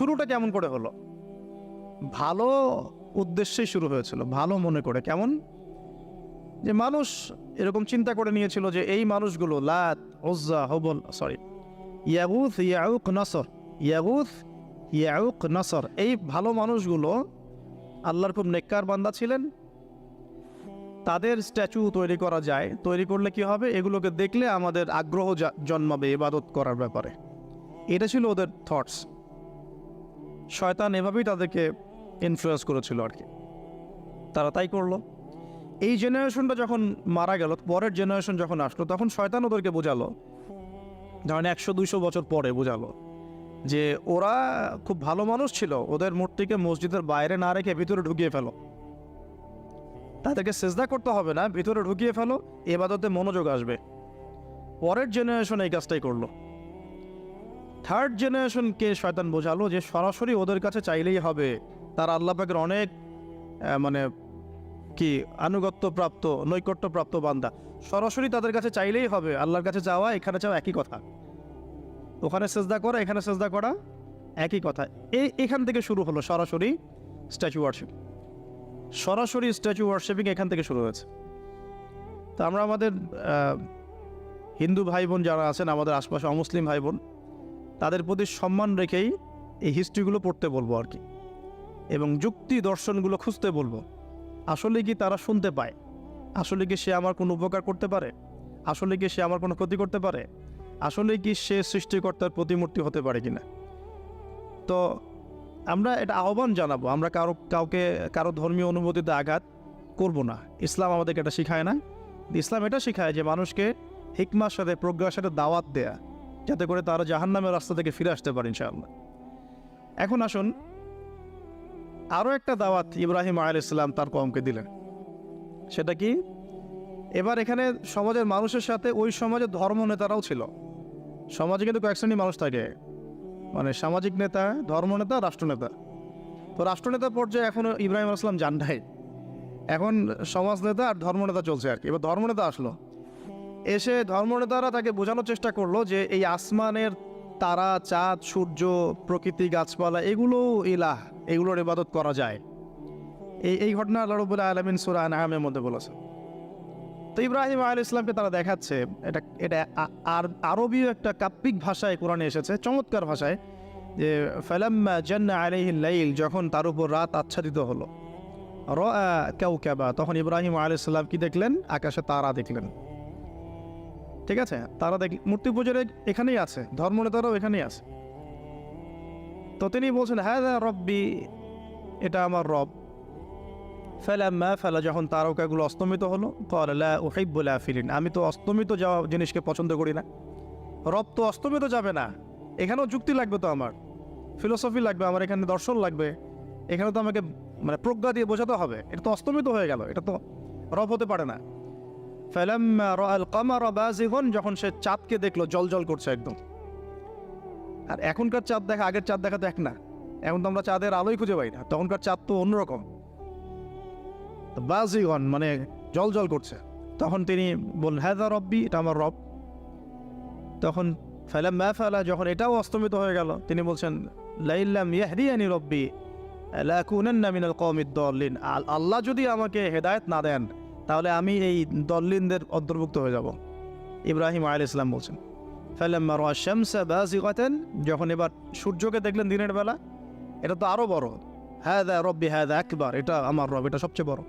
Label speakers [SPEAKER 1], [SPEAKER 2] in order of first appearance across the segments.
[SPEAKER 1] শুরুটা কেমন করে হলো? ভালো উদ্দেশ্যেই শুরু হয়েছিল, ভালো মনে করে। কেমন? যে মানুষ এরকম চিন্তা করে নিয়েছিল যে এই মানুষগুলো লাত, উজ্জা, হুবল, ইয়াগুথ, ইয়াউক, নসর, ইয়াগুথ, ইয়াউক, নসর, এই ভালো মানুষগুলো আল্লাহর খুব নেককার বান্দা ছিলেন। তাদের স্ট্যাচু তৈরি করা যায়, তৈরি করলে কি হবে? এগুলোকে দেখলে আমাদের আগ্রহ জন্মাবে ইবাদত করার ব্যাপারে। এটা ছিল ওদের থটস। শয়তান এভাবেই তাদেরকে ইনফ্লুয়েন্স করেছিল আর কি। তারা তাই করলো। এই জেনারেশনটা যখন মারা গেল, পরের জেনারেশন যখন আসলো, তখন শয়তান ওদেরকে বোঝালো, ধরেন 100-200 বছর পরে বোঝালো যে ওরা খুব ভালো মানুষ ছিল, ওদের মূর্তিকে মসজিদের বাইরে না রেখে ভিতরে ঢুকিয়ে ফেলো। তাদেরকে সেজদা করতে হবে না, ভিতরে ঢুকিয়ে ফেলো, ইবাদতে মনোযোগ আসবে। পরের জেনারেশন এই কাজটাই করলো। থার্ড জেনারেশনকে শয়তান বোঝালো যে সরাসরি ওদের কাছে চাইলেই হবে, তারা আল্লাহ পাকের অনেক আনুগত্যপ্রাপ্ত, নৈকট্যপ্রাপ্ত বান্দা। সরাসরি তাদের কাছে চাইলেই হবে, আল্লাহর কাছে যাওয়া এখানে চাওয়া একই কথা, ওখানে সেজদা করা এখানে সেজদা করা একই কথা। এখান থেকে শুরু হলো সরাসরি স্ট্যাচু ওয়ার্শিপ। সরাসরি স্ট্যাচু ওয়ার্শিপিং এখান থেকে শুরু হয়েছে। তো আমরা আমাদের হিন্দু ভাই বোন যারা আছেন, আমাদের আশপাশে অমুসলিম ভাই বোন, তাদের প্রতি সম্মান রেখেই এই হিস্ট্রিগুলো পড়তে বলবো আর কি, এবং যুক্তি দর্শনগুলো খুঁজতে বলবো। আসলে কি তারা শুনতে পায়? আসলে কি সে আমার কোনো উপকার করতে পারে? আসলে কি সে আমার কোনো ক্ষতি করতে পারে? আসলে কি সে সৃষ্টিকর্তার প্রতিমূর্তি হতে পারে কিনা? তো আমরা এটা আহ্বান জানাবো, আমরা কারো ধর্মীয় অনুভূতিতে আঘাত করব না। ইসলাম আমাদেরকে এটা শিখায় না। ইসলাম এটা শিখায় যে মানুষকে হিকমার সাথে, প্রজ্ঞার সাথে দাওয়াত দেয়া, যাতে করে তারা জাহান্নামের রাস্তা থেকে ফিরে আসতে পারে ইনশাআল্লাহ। এখন আসুন, আরও একটা দাওয়াত ইব্রাহিম আলাইহিস সালাম তার কওমকে দিলেন। সেটা কি? এবার এখানে সমাজের মানুষের সাথে ওই সমাজের ধর্ম নেতারাও ছিল। সমাজে কিন্তু কয়েক শ্রেণীর মানুষ থাকে, মানে সামাজিক নেতা, ধর্মনেতা, রাষ্ট্রনেতা। তো রাষ্ট্রনেতা পর্যায়ে এখন ইব্রাহিম আলাইহিস সালাম যান নাই, এখন সমাজ নেতা আর ধর্মনেতা চলছে আর কি। এবার ধর্মনেতা আসলো, এসে ধর্মনেতারা তাকে বোঝানোর চেষ্টা করলো যে এই আসমানের তারা, চাঁদ, সূর্য, প্রকৃতি, গাছপালা, এগুলো ইলাহ, এগুলোর ইবাদত করা যায়। এই ঘটনা আল্লাহ রাব্বুল আলামিন সূরা আনআমের মধ্যে বলেছে। তো ইব্রাহিম আলাইহিস সালামকে তারা দেখাচ্ছে, এটা আরবীয় একটা কাব্যিক ভাষায় কোরআনে এসেছে, চমৎকার ভাষায়, যে ফালাম্মা জান্না আলাইহিল লাইল, যখন তার উপর রাত আচ্ছাদিত হলো, রাআ কাওকাবা, তখন ইব্রাহিম আলাইহিস সালাম কি দেখলেন? আকাশে তারা দেখলেন। ঠিক আছে, তারা মূর্তি পূজার এখানেই আছে, ধর্মনেতারাও এখানেই আছে। তো তিনি বলছেন হাযা রব্বি, এটা আমার রব। ফালাম্মা ফালা, যখন তারকাগুলো অস্তমিত হলো, ক্বালা লা উহিব্বুল আফিলিন, আমি তো অস্তমিত যাওয়া জিনিসকে পছন্দ করি না। রব তো অস্তমিত যাবে না, এখানেও যুক্তি লাগবে, তো আমার ফিলোসফি লাগবে, আমার এখানে দর্শন লাগবে, এখানে তো আমাকে প্রজ্ঞা দিয়ে বোঝাতে হবে। এটা তো অস্তমিত হয়ে গেল, এটা তো রব হতে পারে না। ফালাম্মা রাআল কামারা বাযিগান, যখন সে চাঁদকে দেখলো জলজল করছে একদম। আর এখনকার চাঁদ দেখা আগের চাঁদ দেখা তো এক না, এখন তো আমরা চাঁদের আলোই খুঁজে পাই না, তখনকার চাঁদ তো অন্যরকম। বাযিগান মানে জলজল করছে। তখন তিনি বললেন হাযা রব্বি, এটা আমার রব। তখন ফালাম্মা ফালা, যখন এটাও অস্তমিত হয়ে গেল, তিনি বলছেন লাইল্লাম ইয়াহদিয়ানি রব্বি লাকুনান্না মিনাল কওমিদ দাল্লিন, আল্লাহ যদি আমাকে হেদায়েত না দেন তাহলে আমি এই দল্লিনদের অন্তর্ভুক্ত হয়ে যাব। ইব্রাহিম আলাইহিস সালাম বলছেন ফালাম্মা রাআ শামসা বাযিগাতান, যখন এবার সূর্যকে দেখলেন দিনের বেলা, এটা তো আরো বড়। হাযা রব্বি হাযা আকবার, এটা আমার রব, এটা সবচেয়ে বড়।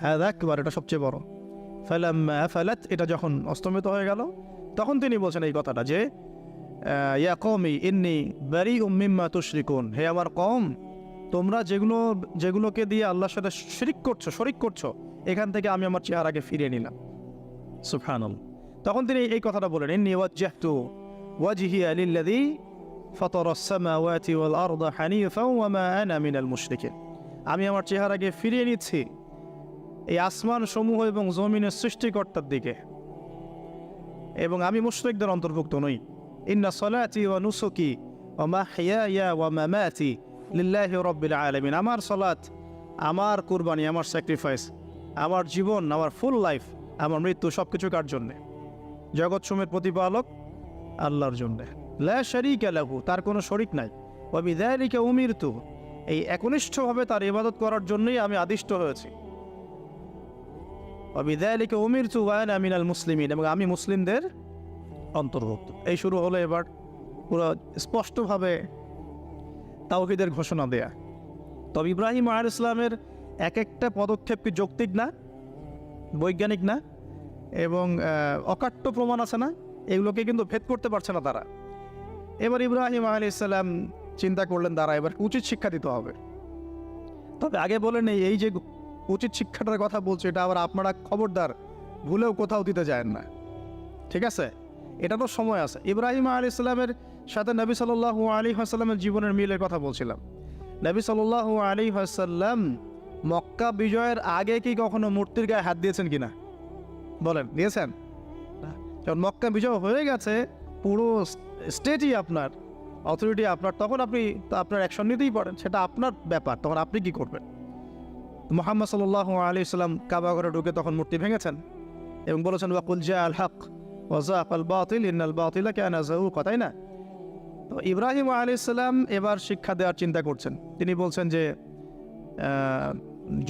[SPEAKER 1] হাযা আকবার, এটা সবচেয়ে বড়। ফালাম্মা আফালাত, এটা যখন অস্তমিত হয়ে গেল, তখন তিনি বলছেন এই কথাটা যে ইয়া কওমি ইন্নী বারিউম মিম্মা তুশরিকুন, হে আমার কওম, তোমরা যেগুলোকে দিয়ে আল্লাহর সাথে শরিক করছো, এখান থেকে আমি আমার চেহারাকে ফিরিয়ে নিলাম। সুবহানাল্লাহ। তখন তিনি এই কথাটা বলেন ইন্নী ওয়াজ্জাহতু ওয়াজহিয়া লিল্লাযী ফাতারাস সামাওয়াতি ওয়াল আরদা হানিফাও ওয়া মা আনা মিনাল মুশরিকিন, আমি আমার চেহারাকে ফিরিয়ে নিচ্ছি এই আসমান সমূহ এবং জমিনের সৃষ্টিকর্তার দিকে, এবং আমি মুশরিকদের অন্তর্ভুক্ত নই। ইন্না সলাতি ওয়া নুসুকি ওয়া মাহইয়ায়া ওয়া মামাতি লিল্লাহি রাব্বিল আলামিন, আমার সালাত, আমার কুরবানি, আমার স্যাক্রিফাইস, আমার জীবন, আমার ফুল লাইফ, আমার মৃত্যু, সবকিছু কার জন্যে? জগৎ সমূহের প্রতিপালক আল্লাহর জন্যে। লা শারীকা লাহু, তার কোনো শরিক নাই। ওয়া বিযালিকা উমিরতু, এই একনিষ্ঠভাবে তার ইবাদত করার জন্যই আমি আদিষ্ট হয়েছি। ওয়া বিযালিকা উমিরতু ওয়া আনা মিনাল মুসলিমিন, এবং আমি মুসলিমদের অন্তর্ভুক্ত। এই শুরু হলো এবার পুরো স্পষ্টভাবে তাওহীদের ঘোষণা দেয়া। তবে ইব্রাহিম আলাইহিস সালামের এক একটা পদক্ষেপ কি যৌক্তিক না, বৈজ্ঞানিক না, এবং অকাট্য প্রমাণ আছে না, এগুলোকে কিন্তু ভেদ করতে পারছে না তারা। এবার ইব্রাহিম আলাইহিস সালাম চিন্তা করলেন তারা এবার উচিত শিক্ষা দিতে হবে। তবে আগে বলে নেই, এই যে উচিত শিক্ষাটার কথা বলছে, এটা আবার আপনারা খবরদার ভুলেও কোথাও দিতে যায় না, ঠিক আছে? এটা তো সময় আছে। ইব্রাহিম আলাইহিস সালামের সাথে নবী সাল্লাল্লাহু আলাইহি ওয়াসাল্লামের জীবনের মিলের কথা বলছিলাম। নবী সাল্লাল্লাহু আলাইহি ওয়াসাল্লাম মক্কা বিজয়ের আগে কি কখনো মূর্তির গায়ে হাত দিয়েছেন কিনা বলেন? দিয়েছেন? যখন মক্কা বিজয় হয়ে গেছে, পুরো স্টেটই আপনার, অথরিটি আপনার, তখন আপনি তো আপনার অ্যাকশন নিতেই পারেন, সেটা আপনার ব্যাপার, তখন আপনি কি করবেন? মুহাম্মদ সাল্লাল্লাহু আলাইহি ওয়াসাল্লাম কাবা ঘরে ঢুকে তখন মূর্তি ভেঙেছেন এবং বলেছেন ওয়াকুল জাআল হক ওয়া যাকাল বাতিল ইন্নাল বাতিলা কানা যাহুকা, তাই না? তো ইব্রাহিম আলাইহিস সালাম এবার শিক্ষা দেওয়ার চিন্তা করছেন। তিনি বলছেন যে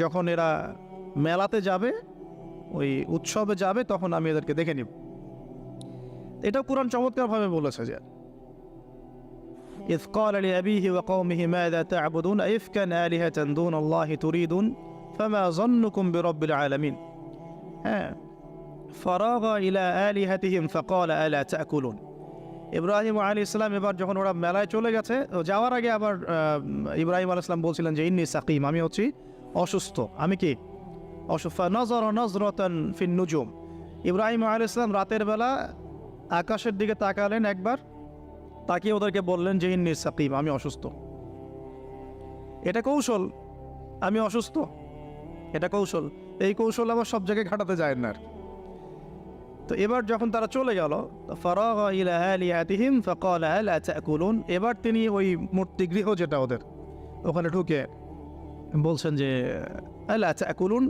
[SPEAKER 1] যখন এরা মেলাতে যাবে, ওই উৎসবে যাবে, তখন আমি এদেরকে দেখে নিব। এটা কুরআন চমৎকারভাবে বলেছে যে إذ قال لأبيه وقومه ماذا تعبدون أئفكا آلهة دون الله تريدون فما ظنكم برب العالمين فراغ إلى آلهتهم فقال ألا تأكلون। ইব্রাহিম আলাইহিস সালাম এবার যখন ওরা মেলায় চলে গেছে, যাওয়ার আগে আবার ইব্রাহিম আলাইহিস সালাম বলছিলেন যে ইন্নী সাকিম, আমি হচ্ছি অসুস্থ। আমি কি অসুস্থ? নজর নজরতান ফিন নুজুম, ইব্রাহিম আলাইহিস সালাম রাতের বেলা আকাশের দিকে তাকালেন একবার, তাকিয়ে ওদেরকে বললেন যে ইন্নী সাকিম, আমি অসুস্থ। এটা কৌশল, আমি অসুস্থ, এটা কৌশল। এই কৌশল আবার সব জায়গায় খাটাতে যায় না। তো এবার যখন তারা চলে গেল, ফারাগা ইলা আলিহাতিহিম ফাকালা আলা তাকুলুন, এবার তিনি ওই মূর্তিগৃহ যেটা ওদের, ওখানে ঢুকে বলছেন যে আলা তাকুলুন,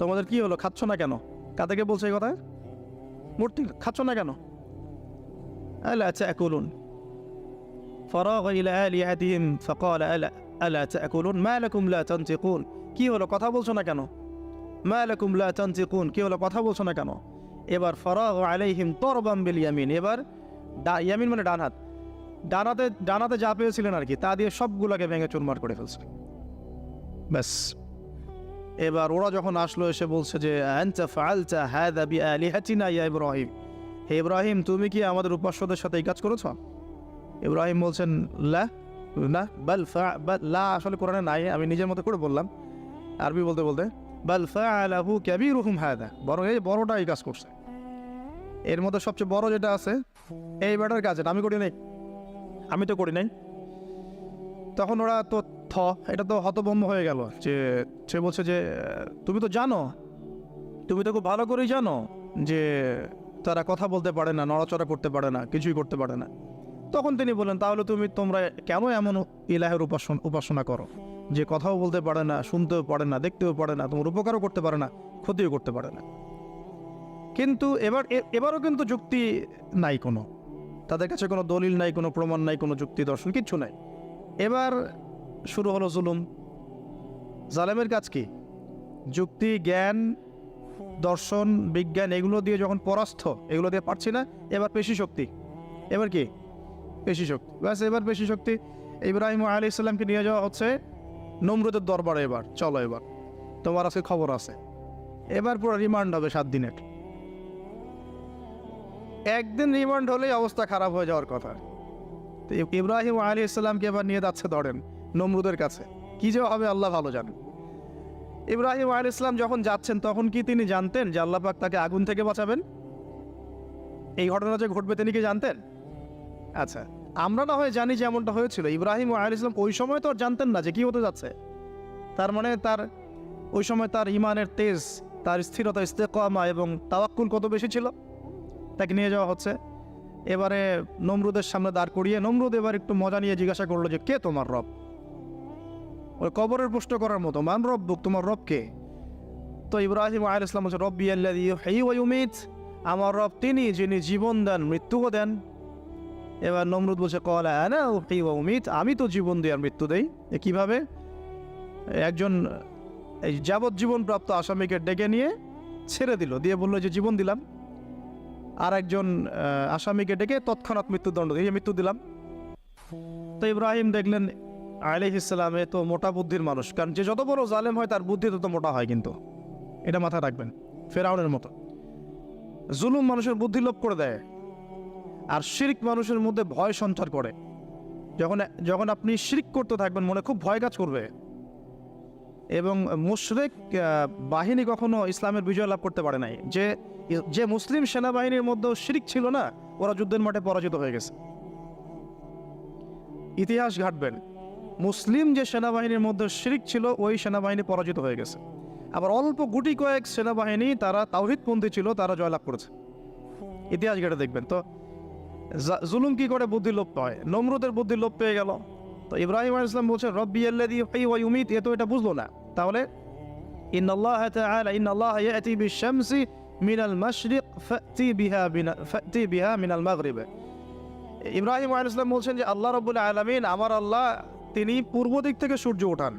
[SPEAKER 1] তোমাদের কি হলো, খাচ্ছ না কেন? কাদেরকে বলছে এই কথা? মূর্তি, খাচ্ছ না কেন? আলা তাকুলুন, ফারাগা ইলা আলিহাতিহিম ফাকালা আলা তাকুলুন মা লাকুম লা তানতিকুন, কি হলো, কথা বলছো না কেন? মা লাকুম লা তানতিকুন, কি হলো, কথা বলছো না কেন? এবার ফারাগ আলাইহিম তরবাম বিল ইয়ামিন, এবার ইয়ামিন মানে ডান হাত, ডানাতে যা পেয়েছিলেন আর কি, তা দিয়ে সবগুলোকে ভেঙে চুরমার করে ফেলছে। ব্যাস, এবার ওরা যখন আসলো এসে বলছে যে আনতা ফাআলতা হাযা বিআলিহাতিনা ইয়া ইব্রাহিম, হে ইব্রাহিম, তুমি কি আমাদের উপাস্যদের সাথে এই কাজ করেছো? ইব্রাহিম বলছেন লা, না, বাল লা আসলে কোরআনে নাই, আমি নিজের মতো করে বললাম আরবি বলতে বলতে। বাল ফাআলাহু কাবীরুহুম হাযা, বড় এই বড়টা এই কাজ করছে। এর মধ্যে সবচেয়ে বড় যেটা আছে এই ব্যাটার কাজ, আমি করি নাই, আমি তো করি নাই। তখন ওরা তো এটা তো হতভম্ব হয়ে গেল, যে সে বলছে যে তুমি তো জানো, তুমি তো খুব ভালো করেই জানো যে তারা কথা বলতে পারে না, নড়াচড়া করতে পারে না, কিছুই করতে পারে না। তখন তিনি বললেন তাহলে তোমরা কেন এমন ইলাহের উপাসনা করো যে কথাও বলতে পারে না, শুনতেও পারে না, দেখতেও পারে না, তোমার উপকারও করতে পারে না, ক্ষতিও করতে পারে না। কিন্তু এবারও কিন্তু যুক্তি নাই, কোনো তাদের কাছে কোনো দলিল নাই, কোনো প্রমাণ নাই, কোনো যুক্তি দর্শন কিচ্ছু নাই। এবার শুরু হলো জুলুম। জালেমের কাজ কি? যুক্তি, জ্ঞান, দর্শন, বিজ্ঞান এগুলো দিয়ে যখন পরাস্ত, এগুলো দিয়ে পারছি না, এবার পেশি শক্তি। এবার কি? পেশি শক্তি। ব্যাস, এবার পেশি শক্তি। ইব্রাহিম আলাইহিস সালামকে নিয়ে যাওয়া হচ্ছে নমরুদের দরবারে। এবার চলো, এবার তোমার আজকে খবর আছে। এবার পুরো রিমান্ড হবে 7 দিনের। একদিন রিমান্ড হলেই অবস্থা খারাপ হয়ে যাওয়ার কথা। তো ইব্রাহিম আলাইহিস সালামকে এবার নিয়ে যাচ্ছে ধরেন নমরুদের কাছে। কি যে হবে আল্লাহ ভালো জানেন। ইব্রাহিম আলাইহিস সালাম যখন যাচ্ছেন তখন কি তিনি জানতেন যে আল্লাহ পাক তাকে আগুন থেকে বাঁচাবেন? এই ঘটনা যে ঘটবে তিনি কি জানতেন? আচ্ছা, আমরা না হয় জানি যে এমনটা হয়েছিল। ইব্রাহিম আলাইহিস সালাম ওই সময় তো জানতেন না যে কি হতে যাচ্ছে। তার মানে তার ওই সময় তার ইমানের তেজ, তার স্থিরতা, ইস্তেকামা এবং তাওয়াক্কুল কত বেশি ছিল। তাকে নিয়ে যাওয়া হচ্ছে। এবারে নমরুদের সামনে দাঁড় করিয়ে নমরুদ এবার একটু মজা নিয়ে জিজ্ঞাসা করলো যে কে তোমার রব? ওই কবরের প্রশ্ন করার মতো, মান রব্বুক, তোমার রব কে? তো ইব্রাহিম আলাইহিস সালাম বলছে রব্বি আল্লাযী ইউহয়ী ওয়া ইউমীত, আমার রব তিনি যিনি জীবন দেন, মৃত্যুও দেন। এবার নমরুদ বলছে ক্বালা আনা উহয়ি ওয়া উমীত, আমি তো জীবন দিই আর মৃত্যু দেই। কিভাবে? একজন এই যাবজ্জীবন প্রাপ্ত আসামিকে ডেকে নিয়ে ছেড়ে দিল, দিয়ে বললো যে জীবন দিলাম। আর একজন আসামিকে ডেকে তৎক্ষণাৎ মৃত্যুদণ্ড দিয়ে মৃত্যু দিলাম। তো ইব্রাহিম দেখলেন আলাইহিস সালাম এ তো মোটা বুদ্ধির মানুষ, কারণ যে যত বড় জালেম হয় তার বুদ্ধি তত মোটা হয়, কিন্তু এটা মাথায় রাখবেন। ফেরাউনের মতো জুলুম মানুষের বুদ্ধি লোপ করে দেয়, আর শিরক মানুষের মধ্যে ভয় সঞ্চার করে। যখন যখন আপনি শিরক করতে থাকবেন মনে খুব ভয় কাজ করবে। এবং মুশরিক বাহিনী কখনো ইসলামের বিজয় লাভ করতে পারে নাই। যে মুসলিম সেনাবাহিনীর মধ্যেও শিরক ছিল না, ওরা যুদ্ধের মাঠে পরাজিত হয়ে গেছে। ইতিহাস ঘাটবেন, মুসলিম যে সেনাবাহিনীর মধ্যে শিরক ছিল ওই সেনাবাহিনী পরাজিত হয়ে গেছে। আবার অল্প গুটি কয়েক সেনাবাহিনী তারা তাওহীদপন্থী ছিল, তারা জয়লাভ করেছে। ইতিহাস ঘেটে দেখবেন। তো জুলুম কি করে বুদ্ধি লোপ পায়? নমরুদের বুদ্ধি লোপ পেয়ে গেল। তো ইব্রাহিম আলাইহিস সালাম বলছেন রব্বি আল্লাযী ইউহয়ি ওয়া ইউমীত, এ তো এটা বুঝলো না। তাহলে ইন্নাল্লাহ তাআলা ইন্নাল্লাহ ইয়াতি বিশ-শামসি মিনাল মাশরিক ফাতি বিহা মিনাল মাগরিব। ইব্রাহিম আলাইহিস সালাম বলছেন যে আল্লাহ রাব্বুল আলামিন, আমার আল্লাহ, তিনি পূর্ব দিক থেকে সূর্য ওঠান।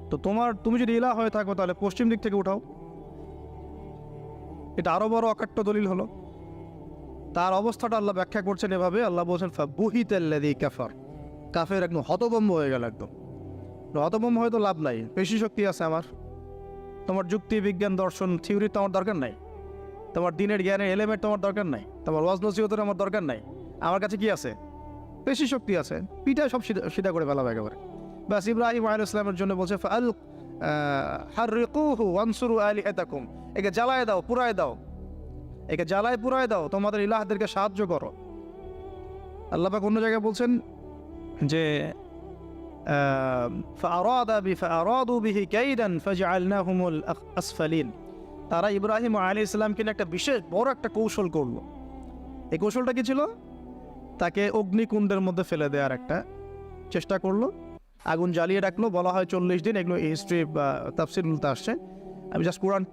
[SPEAKER 1] তো তুমি যদি ইলাহ হয়ে থাকো তাহলে পশ্চিম দিক থেকে উঠাও। এটা আরো বড় অকাট্য দলিল হলো। তার অবস্থাটা আল্লাহ ব্যাখ্যা করছেন এভাবে, আল্লাহ বলছেন ফাবুহিতাল্লাযী কাফার, কাফের একদম হতভম্ব হয়ে গেল। একদম হতভম্ব হয়তো লাভ নাই, পেশি শক্তি আছে আমার, তোমার যুক্তি বিজ্ঞান দর্শন থিওরি তো আমার দরকার নাই, তোমার দিনের জ্ঞানের এলিমেন্ট তোমার দরকার নাই, তোমার ওয়াজ নসিহতের আমার দরকার নাই। আমার কাছে কি আছে? পেশি শক্তি আছে, পিঠায় সব সিধা করে ফেলাবে একেবারে। ব্যাস ইব্রাহিম আলাইহিস সালামের জন্য বলছে ফাআল হাররিকুহু ওয়ানসুরু আলিহাতাকুম, একে জ্বালায় দাও, পুরায় দাও, একে জ্বালায় পুরায় দাও, তোমাদের ইলাহদেরকে সাহায্য করো। আল্লাহ পাক অন্য জায়গায় বলছেন যে ফাআরাদু বিহি কাইদান ফাজআলনাহুমুল আসফালিন, তারা ইব্রাহিম আলাইহিস সালামকে একটা বিশেষ বড় একটা কৌশল করলো। এই কৌশলটা কি ছিল? তাকে অগ্নিকুণ্ডের মধ্যে ফেলে দেওয়ার একটা চেষ্টা করলো, আগুন জ্বালিয়ে রাখলো। বলা হয় 40 দিন, এগুলো হিস্ট্রি বা তাফসীরুলতে আসছে, আমি just Quran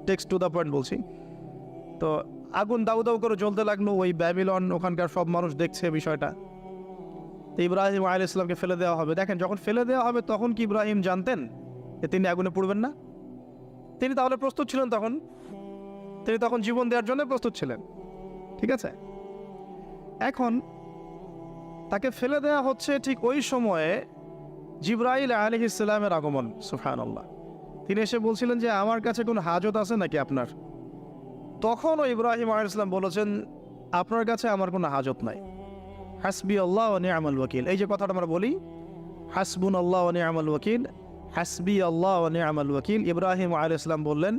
[SPEAKER 1] text to the point বলছি। তো আগুন দাউ দাউ করে জ্বলতে লাগলো, ওই ব্যাবিলন ওখানকার সব মানুষ দেখছে বিষয়টা। তো ইব্রাহিম আলাইহিস সালামকে ফেলে দেওয়া হবে। দেখেন, যখন ফেলে দেওয়া হবে তখন কি ইব্রাহিম জানতেন যে তিনি আগুনে পড়বেন না? তিনি তাহলে প্রস্তুত ছিলেন, তিনি তখন জীবন দেওয়ার জন্য প্রস্তুত ছিলেন। ঠিক আছে, এখন তাকে ফেলে দেওয়া হচ্ছে, ঠিক ওই সময়ে জিবরাইল আলাইহিস সালামের আগমন। সুবহানাল্লাহ। তিনি এসে বলছিলেন যে আমার কাছে কোনো হাজত আছে নাকি আপনার? তখনও ইব্রাহিম আলাইহিস সালাম বলেছেন আপনার কাছে আমার কোনো হাজত নাই। হাসবি আল্লাহ ওয়া নি'মাল ওয়াকিল, এই যে কথাটা আমরা বলি হাসবুন আল্লাহ ওয়া নি'মাল ওয়াকিল, হাসবি আল্লাহ ওয়া নি'মাল ওয়াকিল। ইব্রাহিম আলাইহিস সালাম বললেন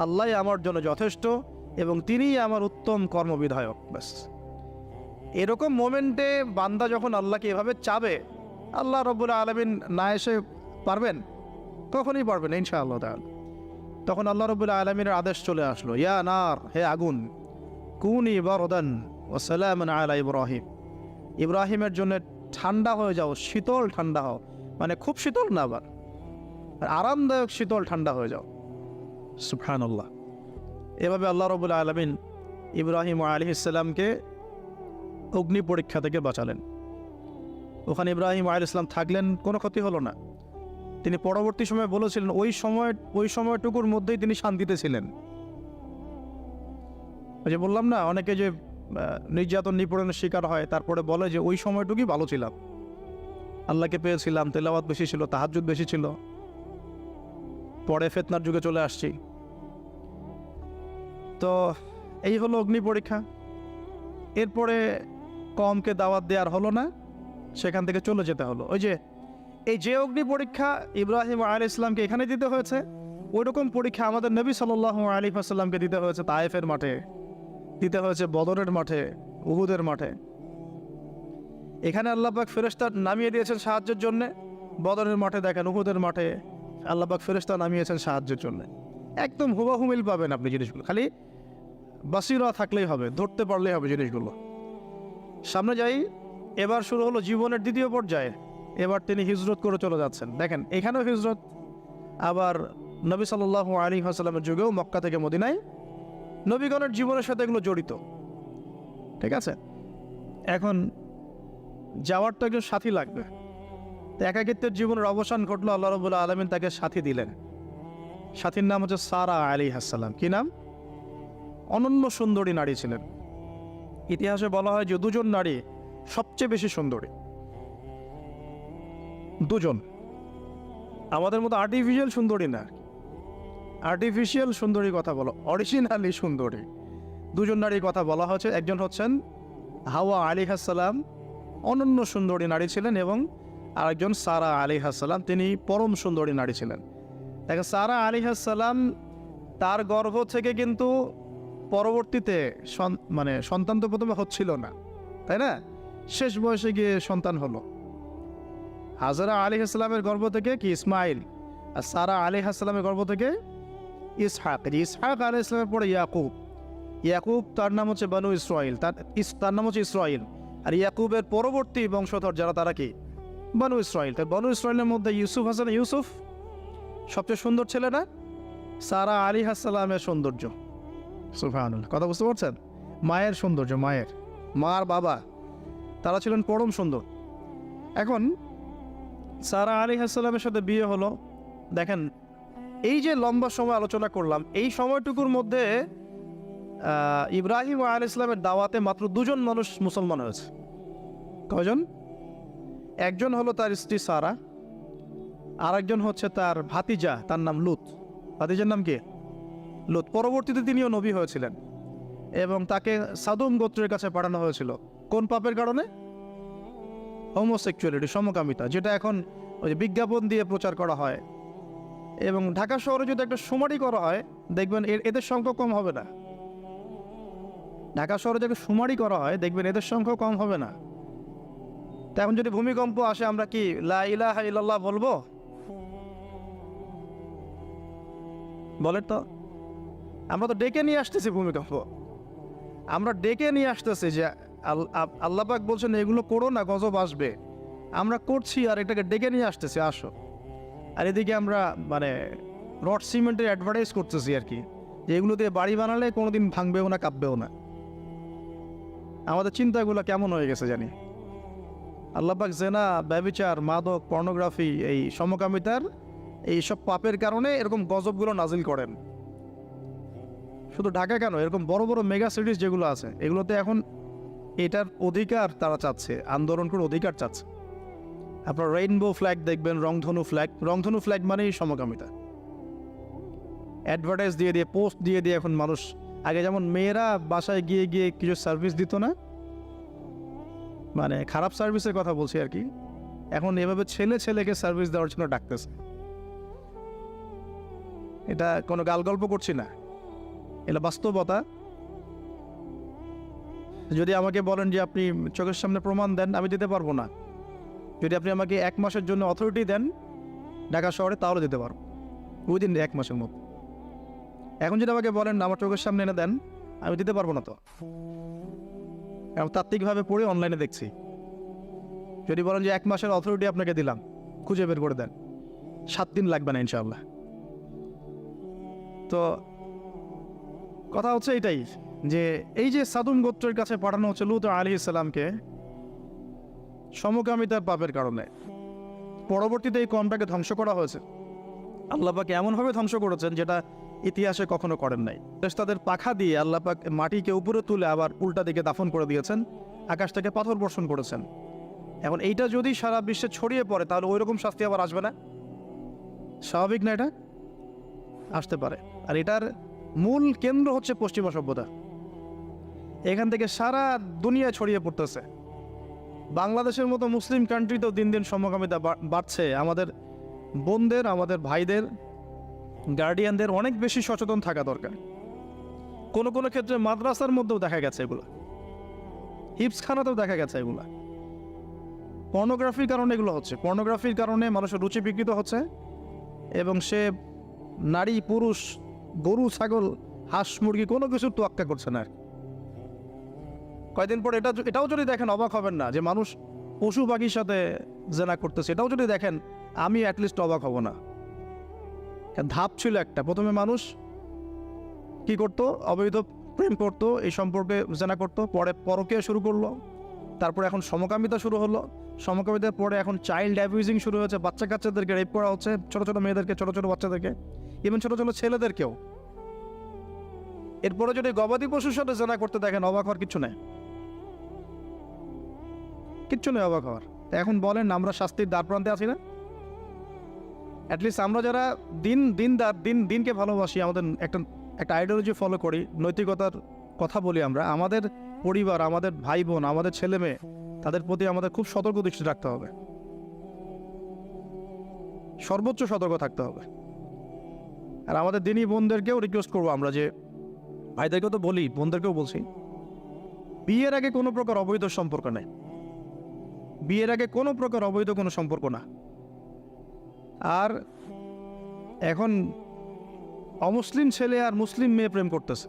[SPEAKER 1] আল্লাহই আমার জন্য যথেষ্ট এবং তিনিই আমার উত্তম কর্মবিধায়ক। ব্যাস, এরকম মোমেন্টে বান্দা যখন আল্লাহকে এভাবে চাবে, আল্লাহ রাব্বুল আলামিন না এসে পারবেন? কখনই পারবেন ইনশাআল্লাহ তাআলা। তখন আল্লাহ রাব্বুল আলামিনের আদেশ চলে আসলো, ইয়া নার, হে আগুন, কুনি বারদান ওয়া সালামান আলা ইব্রাহিম, ইব্রাহিমের জন্য ঠান্ডা হয়ে যাও, শীতল ঠান্ডা হও, মানে খুব শীতল না, আবার আরামদায়ক শীতল ঠান্ডা হয়ে যাও। সুবহানাল্লাহ। এভাবে আল্লাহ রাব্বুল আলামিন ইব্রাহিম আলাইহিস সালামকে অগ্নি পরীক্ষা থেকে বাঁচালেন। ওখানে ইব্রাহিম আলাইহিস সালাম থাকলেন, কোনো ক্ষতি হলো না। তিনি পরবর্তী সময়ে বলেছিলেন ওই সময়টুকুর মধ্যেই তিনি শান্তিতে ছিলেন। ওই যে বললাম না, অনেকে যে নির্যাতন নিপীড়নের শিকার হয় তারপরে বলে যে ওই সময়টুকুই ভালো ছিলাম, আল্লাহকে পেয়েছিলাম, তেলাওয়াত বেশি ছিল, তাহাজ্জুদ বেশি ছিল, পরে ফিতনার যুগে চলে আসছি। তো এই হলো অগ্নি পরীক্ষা। এরপরে কমকে দাওয়াত দেওয়ার হলো না, সেখান থেকে চলে যেতে হলো। এই যে অগ্নি পরীক্ষা ইব্রাহিম আলাইহিস সালামকে এখানে দিতে হয়েছে, ওইরকম পরীক্ষা আমাদের নবী সাল্লাল্লাহু আলাইহি ওয়াসাল্লামকে দিতে হয়েছে তায়েফের মাঠে, দিতে হয়েছে বদরের মাঠে, উহুদের মাঠে। এখানে আল্লাহ পাক ফেরেশতা নামিয়ে দিয়েছেন সাহায্যের জন্য, বদরের মাঠে দেখেন, উহুদের মাঠে আল্লাহ পাক ফেরেশতা নামিয়েছেন সাহায্যের জন্য। একদম হুবাহু মিল পাবেন আপনি জিনিসগুলো, খালি বাসিরা থাকলেই হবে, ধরতে পারলেই হবে জিনিসগুলো। সামনে যাই, এবার শুরু হলো জীবনের দ্বিতীয় পর্যায়ে। এবার তিনি হিজরত করে চলে যাচ্ছেন। দেখেন, এখানেও হিজরত, আবার নবী সাল্লাল্লাহু আলাইহি ওয়াসাল্লামের যুগেও মক্কা থেকে মদিনায় নবীগণের জীবনের সাথে এগুলো জড়িত। ঠিক আছে, এখন যাওয়ার তো একজন সাথী লাগবে। তো একাকিত্বের জীবনের অবসান ঘটলো, আল্লাহ রাব্বুল আলামিন তাকে সাথী দিলেন। সাথীর নাম হচ্ছে সারা আলাইহিস সালাম। কি নাম? অনন্য সুন্দরী নারী ছিলেন। ইতিহাসে বলা হয় যে দুজন নারী সবচেয়ে বেশি সুন্দরী, দুজন। আমাদের মতো আর্টিফিশিয়াল সুন্দরী না, আর্টিফিশিয়াল সুন্দরী কথা বলো, অরিজিনালি সুন্দরী দুজন নারীর কথা বলা হয়েছে। একজন হচ্ছেন হাওয়া আলাইহিস সালাম, অনন্য সুন্দরী নারী ছিলেন, এবং আরেকজন সারা আলাইহিস সালাম, তিনি পরম সুন্দরী নারী ছিলেন। দেখেন, সারা আলাইহিস সালাম তার গর্ভ থেকে কিন্তু পরবর্তীতে মানে সন্তান তো প্রথমে হচ্ছিল না, তাই না? শেষ বয়সে গিয়ে সন্তান হলো। হাজরা আলাইহিস সালামের গর্ভ থেকে কি ইসমাইল, আর সারা আলাইহিস সালামের গর্ভ থেকে ইসহাক। ইসহাক আলাইহিস সালামের পরে ইয়াকুব। ইয়াকুব তার নাম হচ্ছে বানু ইসরাইল, তার নাম হচ্ছে ইসরাইল। আর ইয়াকুবের পরবর্তী বংশধর যারা, তারা কি? বানু ইসরাইল। তাই বানু ইসরাইলের মধ্যে ইউসুফ হাসান, ইউসুফ সবচেয়ে সুন্দর ছেলে না? সারা আলাইহিস সালামের সৌন্দর্য, সুবহানাল্লাহ, কথা বুঝতে পারছেন? মায়ের সৌন্দর্য, মায়ের মা আর বাবা তারা ছিলেন পরম সুন্দর। এখন সারা আলাইহিস সালামের সাথে বিয়ে হলো। দেখেন, এই যে লম্বা সময় আলোচনা করলাম, এই সময়টুকুর মধ্যে ইব্রাহিম আলাইহিস সালামের দাওয়াতে মাত্র দুজন মানুষ মুসলমান হয়েছে। কয়জন? একজন হলো তার স্ত্রী সারা, আর একজন হচ্ছে তার ভাতিজা, তার নাম লুত। ভাতিজার নাম কি? লুত। পরবর্তীতে তিনিও নবী হয়েছিলেন, এবং তাকে সাদুম গোত্রের কাছে পাঠানো হয়েছিল। কোন পাপের কারণে? হোমোসেক্সুয়ালিটি, সমকামিতা, যেটা এখন ওই যে বিজ্ঞাপন দিয়ে প্রচার করা হয়। এবং ঢাকা শহরে যদি একটা শুমারি করা হয়, দেখবেন এদের সংখ্যা কম হবে না। ঢাকা শহরে যদি শুমারি করা হয়, দেখবেন এদের সংখ্যা কম হবে না। তো এখন যদি ভূমিকম্প আসে, আমরা কি লা ইলাহা ইল্লাল্লাহ বলবো? বলেন তো। আমরা তো ডেকে নিয়ে আসতেছি ভূমিকম্প, আমরা ডেকে নিয়ে আসতেছি যে আল্লাহ পাক বলছেন এগুলো করো না, গজব আসবে। আমরা করছি আর এটাকে ডেকে নিয়ে আসতেছি, আসো। আর এদিকে আমরা মানে রড সিমেন্টের অ্যাডভার্টাইজ করতেছি আর কি, যে এগুলো দিয়ে বাড়ি বানালে কোনোদিন ভাঙবেও না, কাঁপবেও না। আমাদের চিন্তাগুলো কেমন হয়ে গেছে জানি। আল্লাহ পাক জেনা, ব্যভিচার, মাদক, পর্নোগ্রাফি, এই সমকামিতার এই সব পাপের কারণে এরকম গজবগুলো নাজিল করেন। শুধু ঢাকা কেন, এরকম বড় বড় মেগা সিটিজ যেগুলো আছে, এগুলোতে এখন এটার অধিকার তারা চাচ্ছে, আন্দোলন করে অধিকার চাচ্ছে। আপনার রেইনবো ফ্ল্যাগ দেখবেন, রংধনু ফ্ল্যাগ। রংধনু ফ্ল্যাগ মানেই সমকামিতা। অ্যাডভার্টাইজ দিয়ে দিয়ে, পোস্ট দিয়ে দিয়ে এখন মানুষ, আগে যেমন মেয়েরা বাসায় গিয়ে গিয়ে কিছু সার্ভিস দিত না, মানে খারাপ সার্ভিসের কথা বলছি আর কি, এখন এভাবে ছেলে ছেলেকে সার্ভিস দেওয়ার জন্য ডাকতেছে। এটা কোনো গাল গল্প করছি না, এটা বাস্তবতা। যদি আমাকে বলেন যে আপনি চোখের সামনে প্রমাণ দেন, আমি দিতে পারবো না। যদি আপনি আমাকে 1 মাসের জন্য অথরিটি দেন ঢাকা শহরে, তাহলে দিতে পারবো উইদিন 1 মাসের মধ্যে। এখন যদি আমাকে বলেন আমার চোখের সামনে এনে দেন, আমি দিতে পারবো না। তো আমি তাত্ত্বিকভাবে পড়ে অনলাইনে দেখছি। যদি বলেন যে 1 মাসের অথরিটি আপনাকে দিলাম, খুঁজে বের করে দেন, 7 দিন লাগবে না ইনশাআল্লাহ। তো কথা হচ্ছে এটাই, যে এই যে সাদুম গোত্রের কাছে পাঠানো হচ্ছে লূত আলাইহিস সালামকে সমকামিতার পাপের কারণে। পরবর্তীতে এই কমটাকে ধ্বংস করা হয়েছে। আল্লাহ পাক এমনভাবে ধ্বংস করেছেন যেটা ইতিহাসে কখনো করেন নাই। তাদের পাখা দিয়ে আল্লাহ পাক মাটিকে উপরে তুলে আবার উল্টা দিকে দাফন করে দিয়েছেন, আকাশ থেকে পাথর বর্ষণ করেছেন। এখন এইটা যদি সারা বিশ্বে ছড়িয়ে পড়ে, তাহলে ওই রকম শাস্তি আবার আসবে না? স্বাভাবিক না? এটা আসতে পারে। আর এটার মূল কেন্দ্র হচ্ছে পশ্চিমা সভ্যতা। এখান থেকে সারা দুনিয়ায় ছড়িয়ে পড়তেছে। বাংলাদেশের মতো মুসলিম কান্ট্রিতেও দিন দিন সমকামিতা বাড়ছে। আমাদের বোনদের, আমাদের ভাইদের, গার্ডিয়ানদের অনেক বেশি সচেতন থাকা দরকার। কোনো কোনো ক্ষেত্রে মাদ্রাসার মধ্যেও দেখা গেছে এগুলো, হিপসখানাতেও দেখা গেছে এগুলো। পর্নোগ্রাফির কারণে এগুলো হচ্ছে। পর্নোগ্রাফির কারণে মানুষের রুচি বিকৃত হচ্ছে, এবং সে নারী, পুরুষ, গরু, ছাগল, হাঁস, মুরগি কোনো কিছুর তোয়াক্কা করছে না। কয়দিন পর এটাও যদি দেখেন, অবাক হবেন না যে মানুষ পশু পাখির সাথে জেনা করতেছে। এটাও যদি দেখেন, আমি অ্যাটলিস্ট অবাক হব না। ধাপ ছিল একটা, প্রথমে মানুষ কি করতো? অবৈধ প্রেম করতো, এই সম্পর্কে জেনা করতো, পরে পরকীয়া শুরু করলো, তারপরে এখন সমকামিতা শুরু হলো, সমকামিতার পরে এখন চাইল্ড অ্যাবিউজিং শুরু হয়েছে, বাচ্চা কাচ্চাদেরকে রেপ করা হচ্ছে, ছোটো ছোটো মেয়েদেরকে, ছোটো ছোটো বাচ্চাদেরকে, ইভেন ছোটো ছোটো ছেলেদেরকেও। এরপরে যদি গবাদি পশুর সাথে জেনা করতে দেখেন, অবাক হওয়ার কিচ্ছু নেই, কিচ্ছু নেই অবাক হওয়ার। এখন বলেন আমরা শাস্তির দ্বার প্রান্তে আছি না? অ্যাটলিস্ট আমরা যারা দিনকে ভালোবাসি, আমাদের একটা আইডিওলজি ফলো করি, নৈতিকতার কথা বলি, আমরা আমাদের পরিবার, আমাদের ভাই বোন, আমাদের ছেলে মেয়ে, তাদের প্রতি আমাদের খুব সতর্ক দৃষ্টি রাখতে হবে, সর্বোচ্চ সতর্ক থাকতে হবে। আর আমাদের দিনী বোনদেরকেও রিকোয়েস্ট করবো আমরা, যে ভাইদেরকেও তো বলি, বোনদেরকেও বলছি, বিয়ের আগে কোনো প্রকার অবৈধ সম্পর্ক নেই, বিয়ের আগে কোনো প্রকার অবৈধ কোনো সম্পর্ক না। আর এখন অমুসলিম ছেলে আর মুসলিম মেয়ে প্রেম করতেছে,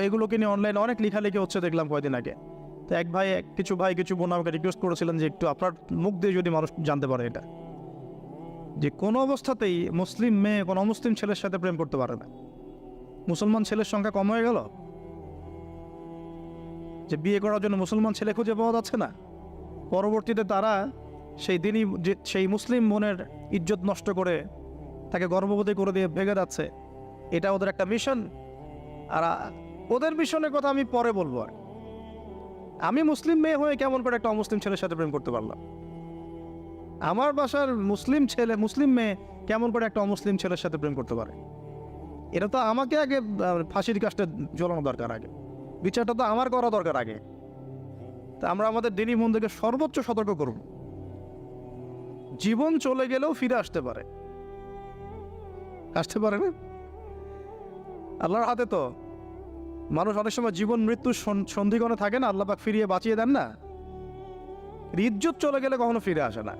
[SPEAKER 1] এগুলোকে নিয়ে অনলাইনে অনেক লেখালেখি হচ্ছে, দেখলাম কয়েকদিন আগে। তো কিছু বোন আমাকে রিকোয়েস্ট করেছিলেন যে একটু আপনার মুখ দিয়ে যদি মানুষ জানতে পারে এটা, যে কোনো অবস্থাতেই মুসলিম মেয়ে কোনো অমুসলিম ছেলের সাথে প্রেম করতে পারে না। মুসলমান ছেলের সংখ্যা কম হয়ে গেল, যে বিয়ে করার জন্য মুসলমান ছেলে খুঁজে পাওয়া যাচ্ছে না। পরবর্তীতে তারা সেই মুসলিম বোনের ইজ্জত নষ্ট করে তাকে গর্ভবতী করে দিয়ে ভেগে যাচ্ছে। এটা ওদের একটা মিশন। আর ওদের মিশনের কথা আমি পরে বলবো। আর আমি মুসলিম মেয়ে হয়ে কেমন করে একটা অমুসলিম ছেলের সাথে প্রেম করতে পারলাম? আমার বাসার মুসলিম মেয়ে কেমন করে একটা অমুসলিম ছেলের সাথে প্রেম করতে পারে? এটা তো আমাকে আগে ফাঁসির কাজটা ঝোলানো দরকার, আগে বিচারটা তো আমার করা দরকার আগে। তা আমরা আমাদের দিনী বোনদেরকে সর্বোচ্চ সতর্ক করব। জীবন চলে গেলেও ফিরে আসতে পারে না? আল্লাহর হাতে তো। মানুষ অনেক সময় জীবন মৃত্যুর সন্ধিক্ষণে থাকে না, আল্লাহ পাক ফিরিয়ে বাঁচিয়ে দেন না। ইজ্জত চলে গেলে কখনো ফিরে আসে না,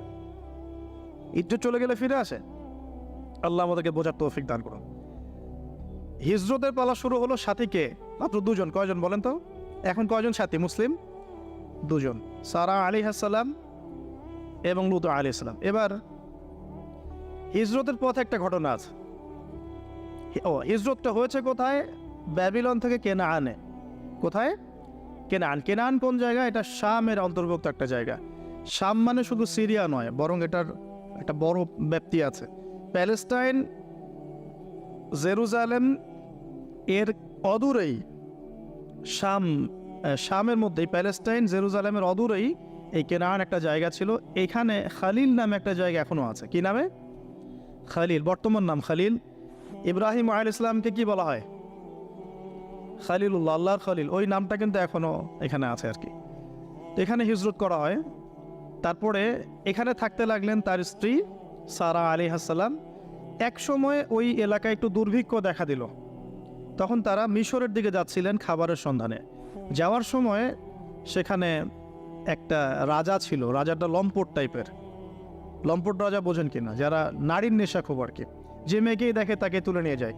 [SPEAKER 1] ইজ্জত চলে গেলে ফিরে আসে। আল্লাহ আমাদেরকে বোঝার তৌফিক দান করুন। হিজরতের পালা শুরু হলো, সাথীকে মাত্র দুজন। কয়জন বলেন তো? এখন কয়জন সাথী মুসলিম? দুজন, সারা আলাইহিস সালাম এবং লূত আলাইহিস সালাম। এবার হিজরতের পথে একটা ঘটনা আছে। হিজরতটা হয়েছে কোথায়? ব্যাবিলন থেকে কেনানে। কোথায়? কেনান কোন জায়গা? এটা শামের অন্তর্ভুক্ত একটা জায়গা। শাম মানে শুধু সিরিয়া নয়, বরং এটার একটা বড় ব্যাপ্তি আছে। প্যালেস্টাইন, জেরুজালেম এর অদূরেই শামের মধ্যেই, প্যালেস্টাইন জেরুজালেমের অদূরেই এই কেনান একটা জায়গা ছিল। এখানে খালিল নামে একটা জায়গা এখনো আছে। কি নামে? খালিল, বর্তমান নাম খালিল। ইব্রাহিম আলাইহিস সালামকে কি বলা হয়? খালিলুল্লাহ, আল্লাহর খালিল। ওই নামটা কিন্তু এখনো এখানে আছে আর কি। এখানে হিজরত করা হয়। তারপরে এখানে থাকতে লাগলেন তার স্ত্রী সারা আলাইহিস সালাম। এক সময় ওই এলাকায় একটু দুর্ভিক্ষ দেখা দিল। তখন তারা মিশরের দিকে যাচ্ছিলেন খাবারের সন্ধানে। যাওয়ার সময় সেখানে একটা রাজা ছিল। রাজাটা লম্পট টাইপের। লম্পট রাজা বোঝেন কিনা? যারা নারীর নেশা খুব আর কি, যে মেয়েকেই দেখে তাকে তুলে নিয়ে যায়।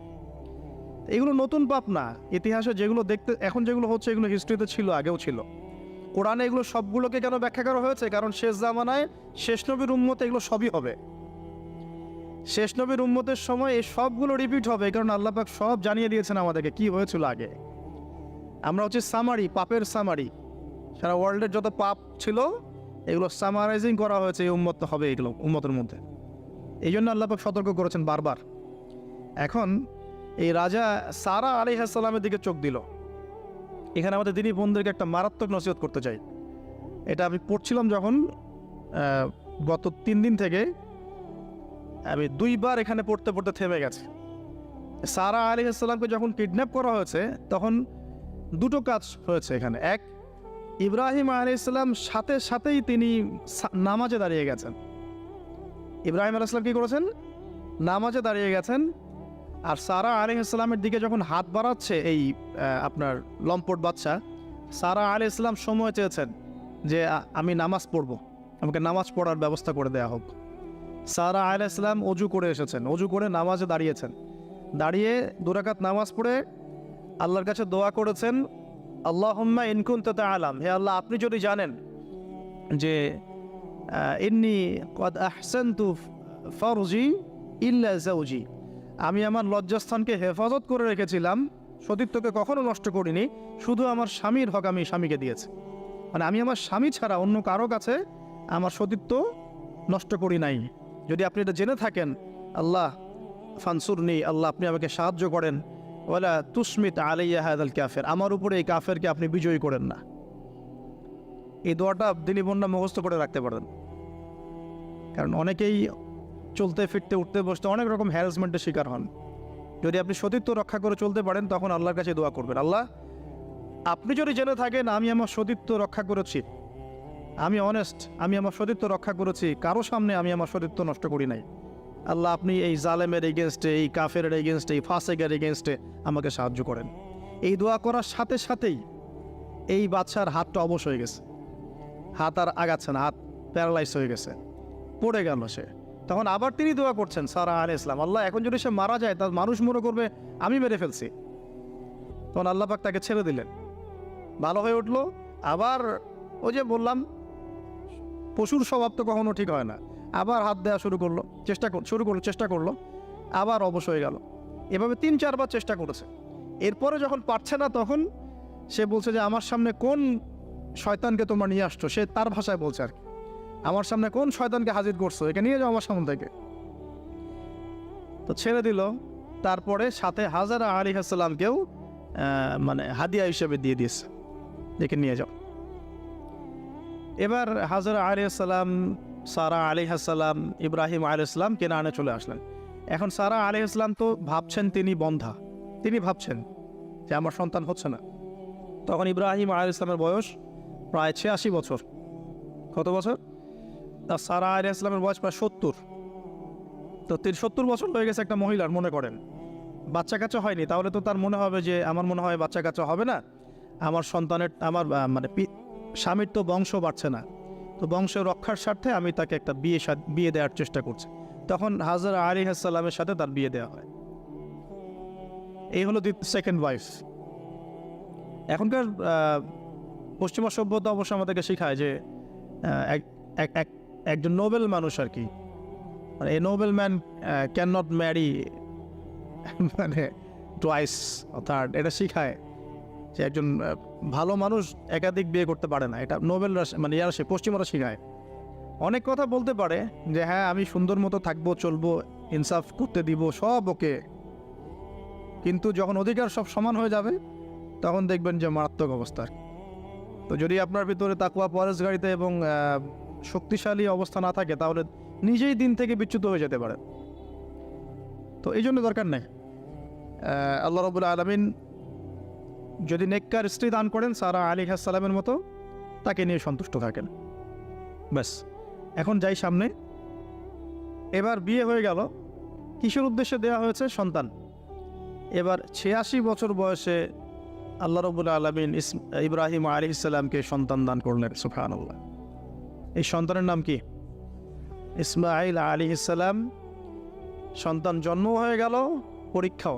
[SPEAKER 1] এগুলো নতুন পাপ না। ইতিহাসে যেগুলো দেখতে এখন যেগুলো হচ্ছে, এগুলো হিস্ট্রিতে ছিল, আগেও ছিল। কোরআনে এগুলো সবগুলোকে কেন ব্যাখ্যা করা হয়েছে? কারণ শেষ জামানায় শেষ নবীর উম্মতে এগুলো সবই হবে। শেষ নবীর উম্মতের সময় এই সবগুলো রিপিট হবে, কারণ আল্লাহ পাক সব জানিয়ে দিয়েছেন আমাদেরকে কি হয়েছিল আগে। আমরা হচ্ছে সামারি, পাপের সামারি। সারা ওয়ার্ল্ডের যত পাপ ছিল এগুলো সামারাইজিং করা হয়েছে, এই উম্মত হবে এগুলো উম্মতের মধ্যে। এই জন্য আল্লাহ পাক সতর্ক করেছেন বারবার। এখন এই রাজা সারা আলাইহিস সালামের দিকে চোখ দিল। এখানে আমাদের দিনী বোনদেরকে একটা মারাত্মক নসিহত করতে চাই। এটা আমি পড়ছিলাম যখন, গত 3 দিন থেকে আমি 2 বার এখানে পড়তে থেমে গেছে। সারা আলাইহিস সালামকে যখন কিডন্যাপ করা হয়েছে, তখন দুটো কাজ হয়েছে এখানে। এক, ইব্রাহিম আলাইহিস সালাম সাথেই তিনি নামাজে দাঁড়িয়ে গেছেন। ইব্রাহিম আলাইহিস সালাম কি করেছেন? নামাজে দাঁড়িয়ে গেছেন। আর সারা আলাইহিস সালামের দিকে যখন হাত বাড়াচ্ছে এই আপনার লম্পট বাচ্চা, সারা আলাইহিস সালাম সময় চেয়েছেন যে আমি নামাজ পড়ব, আমাকে নামাজ পড়ার ব্যবস্থা করে দেয়া হোক। সারা আলাইহিস সালাম অজু করে এসেছেন, অজু করে নামাজে দাঁড়িয়েছেন। দাঁড়িয়ে 2 রাকাত নামাজ পড়ে আল্লাহর কাছে দোয়া করেছেন, আল্লাহুম্মা ইন কুনতা তা'লাম, হে আল্লাহ আপনি যদি জানেন যে ইন্নী কদ আহসানতু ফারজি ইল্লা যাওজি, আমি আমার লজ্জাস্থানকে হেফাজত করে রেখেছিলাম, সতীত্বকে কখনো নষ্ট করিনি, শুধু আমার স্বামীর হক আমি স্বামীকে দিয়েছি। মানে আমি আমার স্বামী ছাড়া অন্য কারো কাছে আমার সতীত্ব নষ্ট করি নাই। যদি আপনি এটা জেনে থাকেন, আল্লাহ ফানসুরনি, আল্লাহ আপনি আমাকে সাহায্য করেন, ওয়ালা তুসমিত আলাইয়া হাদাল কাফের, আমার উপরে এই কাফেরকে আপনি বিজয়ী করেন না। এই দোয়াটা দিনী বন্যা মুখস্থ করে রাখতে পারেন, কারণ অনেকেই চলতে ফিরতে উঠতে বসতে অনেক রকম হ্যারাসমেন্টের শিকার হন। যদি আপনি সতীত্ব রক্ষা করে চলতে পারেন, তখন আল্লাহর কাছে দোয়া করবেন, আল্লাহ আপনি যদি জেনে থাকেন আমি আমার সতীত্ব রক্ষা করেছি, আমি অনেস্ট, আমি আমার সতীত্ব রক্ষা করেছি, কারো সামনে আমি আমার সতীত্ব নষ্ট করি নাই, আল্লাহ আপনি এই জালেমের এগেনস্টে, এই কাফের এগেনস্টে, এই ফাসেকের এগেনস্টে আমাকে সাহায্য করেন। এই দোয়া করার সাথে সাথেই এই বাদশার হাতটা অবশ হয়ে গেছে, হাত আর আগাচ্ছে না, হাত প্যারালাইজ হয়ে গেছে, পড়ে গেল সে। তখন আবার তিনি দোয়া করছেন সারা আলাইহিস সালাম, আল্লাহ এখন যদি সে মারা যায় তার মানুষ মনে করবে আমি মেরে ফেলছি। তখন আল্লাহ পাক তাকে ছেড়ে দিলেন, ভালো হয়ে উঠলো। আবার ওই যে বললাম পশুর স্বভাব তো কখনো ঠিক হয় না, আবার হাত দেওয়া চেষ্টা করলো, আবার অবশ হয়ে গেল। এভাবে 3-4 বার চেষ্টা করেছে। এরপরে যখন পারছে না, তখন সে বলছে যে আমার সামনে কোন শয়তানকে তোমরা নিয়ে আসছো, সে তার ভাষায় বলছে আর কি, আমার সামনে কোন শয়তানকে হাজির করছো, একে নিয়ে যাও আমার সামনে থেকে। তো ছেড়ে দিল। তারপরে সাথে হাজারা আলাইহিস সালামকেও মানে হাদিয়া হিসেবে দিয়ে দিয়েছে, একে নিয়ে যাও। এবার হাজারা আলাইহিস সালাম, সারা আলাইহিস সালাম, ইব্রাহিম আলাইহিস সালাম কেনানে চলে আসলেন। এখন সারা আলাইহিস সালাম তো ভাবছেন তিনি বন্ধা, তিনি ভাবছেন যে আমার সন্তান হচ্ছে না। তখন ইব্রাহিম আলাইহিস সালামের বয়স প্রায় 86 বছর। কত বছর? আর সারা আলাইহিস সালামের বয়স প্রায় 70। তো 70 বছর হয়ে গেছে একটা মহিলার, মনে করেন বাচ্চা কাচ্চা হয়নি, তাহলে তো তার মনে হবে যে আমার মনে হয় বাচ্চা কাচ্চা হবে না, আমার সন্তানের, আমার মানে স্বামীর তো বংশ বাড়ছে না, তো বংশ রক্ষার স্বার্থে আমি তাকে একটা বিয়ে দেওয়ার চেষ্টা করছি। তখন হাজরা আলাইহিস সালামের সাথে তার বিয়ে দেওয়া হয়। এই হলো সেকেন্ড ওয়াইফ। এখনকার পশ্চিমা সভ্যতা অবশ্য আমাদেরকে শেখায় যে একজন নোবেল মানুষ আর কি, মানে a noble man can not marry মানে টুয়াইস থার্ড, এটা শিখায় যে একজন ভালো মানুষ একাধিক বিয়ে করতে পারে না। এটা নোবেলরা মানে ইয়ারা পশ্চিমারা শিখায়। অনেক কথা বলতে পারে যে হ্যাঁ আমি সুন্দর মতো থাকবো, চলবো, ইনসাফ করতে দিব, সব ওকে, কিন্তু যখন অধিকার সব সমান হয়ে যাবে তখন দেখবেন যে মারাত্মক অবস্থা। তো যদি আপনার ভিতরে তাকওয়া, পরহেজগারিতা এবং শক্তিশালী অবস্থা না থাকে, তাহলে নিজেই দিন থেকে বিচ্যুত হয়ে যেতে পারে। তো এই জন্য দরকার নেই। আল্লাহ রাব্বুল আলামিন যদি নেককার স্ত্রী দান করেন সারা আলাইহিস সালামের মতো, তাকে নিয়ে সন্তুষ্ট থাকেন, ব্যাস। এখন যাই সামনে। এবার বিয়ে হয়ে গেল, কিসের উদ্দেশ্যে দেওয়া হয়েছে? সন্তান। এবার 86 বছর বয়সে আল্লাহ রাব্বুল আলামিন ইব্রাহিম আলাইহিস সালামকে সন্তান দান করলেন। সুবহানাল্লাহ। এই সন্তানের নাম কি? ইসমাঈল আলাইহিস সালাম। সন্তান জন্ম হয়ে গেল, পরীক্ষাও।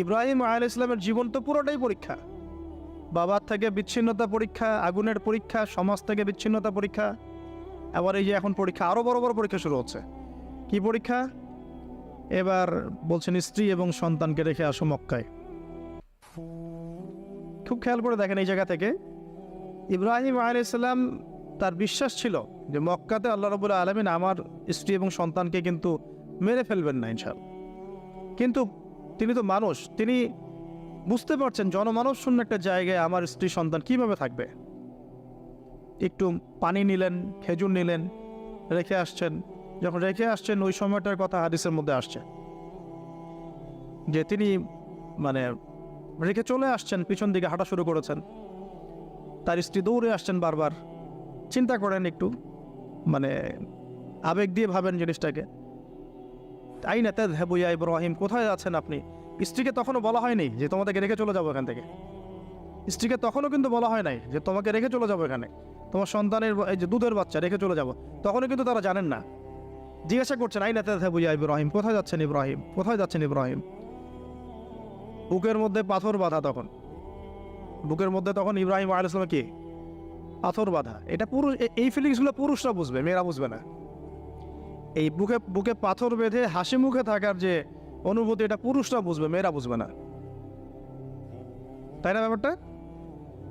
[SPEAKER 1] ইব্রাহিম আলাইহিস সালামের জীবন তো পুরোটাই পরীক্ষা। বাবার থেকে বিচ্ছিন্নতা পরীক্ষা, আগুনের পরীক্ষা, সমাজ থেকে বিচ্ছিন্নতা পরীক্ষা, আবার এই যে এখন পরীক্ষা, আরও বড় বড় পরীক্ষা শুরু হচ্ছে। কি পরীক্ষা? এবার বলছেন স্ত্রী এবং সন্তানকে রেখে আসো মক্কায়। খুব খেয়াল করে দেখেন, এই জায়গা থেকে ইব্রাহিম আলাইহিস সালাম তার বিশ্বাস ছিল যে মক্কাতে আল্লাহ রাব্বুল আলামিন আমার স্ত্রী এবং সন্তানকে কিন্তু মেরে ফেলবেন না ইনশাআল্লাহ। কিন্তু তিনি তো মানুষ, তিনি বুঝতে পারছেন জনমানব শূন্য একটা জায়গায় আমার স্ত্রী সন্তান কিভাবে থাকবে। একটু পানি নিলেন, খেজুর নিলেন, রেখে আসছেন। যখন রেখে আসছেন, ওই সময়টার কথা হাদিসের মধ্যে আসছে যে তিনি মানে রেখে চলে আসছেন, পিছন দিকে হাঁটা শুরু করেছেন, তার স্ত্রী দৌড়ে আসছেন বারবার। চিন্তা করেন একটু, মানে আবেগ দিয়ে ভাবেন জিনিসটাকে। আইনা তাযহাবু ইয়া ইব্রাহিম, কোথায় যাচ্ছেন আপনি? স্ত্রীকে তখনও বলা হয়নি যে তোমাদেরকে রেখে চলে যাবো এখান থেকে। স্ত্রীকে তখনও কিন্তু বলা হয় নাই যে তোমাকে রেখে চলে যাবো এখানে, তোমার সন্তানের এই যে দুধের বাচ্চা রেখে চলে যাবো, তখনও কিন্তু তারা জানেন না। জিজ্ঞাসা করছেন আইনা তাযহাবু ইয়া ইব্রাহিম, কোথায় যাচ্ছেন ইব্রাহিম, কোথায় যাচ্ছেন ইব্রাহিম? বুকের মধ্যে পাথর বাঁধা, তখন বুকের মধ্যে তখন ইব্রাহিম আলাইহিস সালাম কি পাথর বাঁধা। এটা পুরুষ, এই ফিলিংসগুলো পুরুষরা বুঝবে, মেয়েরা বুঝবে না। এই বুকে বুকে পাথর বেঁধে হাসি মুখে থাকার যে অনুভূতি, এটা পুরুষরা বুঝবে, মেয়েরা বুঝবে না, তাই না ব্যাপারটা?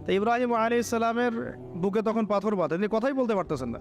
[SPEAKER 1] তো ইব্রাহিম আলাইহিস সালামের বুকে তখন পাথর বাঁধে, তিনি কথাই বলতে পারতেছেন না।